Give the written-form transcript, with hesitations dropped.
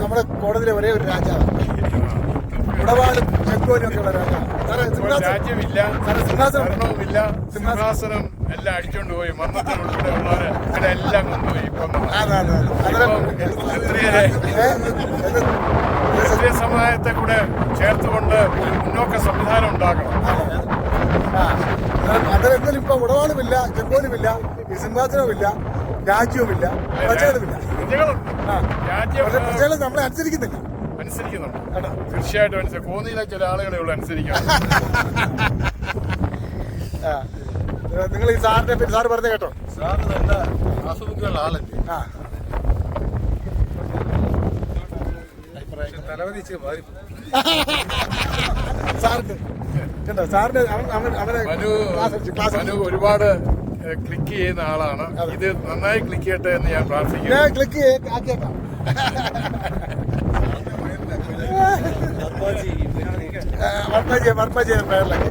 നമ്മുടെ കോടതിയിലെ ഒരേ ഒരു രാജാവ്, ഉടവാളും ചെങ്കോലും ഒക്കെ ഉള്ള രാജാവ്. രാജ്യമില്ല, ഭരണവുമില്ല, സിംഹാസനം എല്ലാം അടിച്ചോണ്ട് പോയി. മന്നത്തിനുൾപ്പെടെ ഉള്ളവരെ എല്ലാം കൊണ്ടുപോയി. ക്ഷത്രിയ സമുദായത്തെ കൂടെ ചേർത്തുകൊണ്ട് ഒരു മുന്നോക്ക സംവിധാനം ഉണ്ടാക്കണം. അതെന്തായാലും ഇപ്പൊ ഉടവാളുമില്ല, ചെങ്കോലുമില്ല, സിംഹാസനവുമില്ല, രാജ്യവുമില്ല, പ്രജകളുമില്ല. പ്രജകൾ നമ്മളെ അനുസരിക്കുന്നുണ്ട്. തീർച്ചയായിട്ടും അനുസരിക്കും. കോന്നിയിലെ ചില ആളുകളെ ഉള്ളു അനുസരിക്കണം. നിങ്ങൾ ഈ സാറിനെ പറ്റി സാറ് പറഞ്ഞ കേട്ടോ? സാറ് നല്ല ആസ്വദിക്കാനുള്ള ആളല്ലേ. മനു ഒരുപാട് ക്ലിക്ക് ചെയ്യുന്ന ആളാണ്. ഇത് നന്നായി ക്ലിക്ക് ചെയ്യട്ടെ എന്ന് ഞാൻ പ്രാർത്ഥിക്കുന്നു. ക്ലിക്ക് ആക്കിയേക്കാം. വർമ്മജി പേരിലൊക്കെ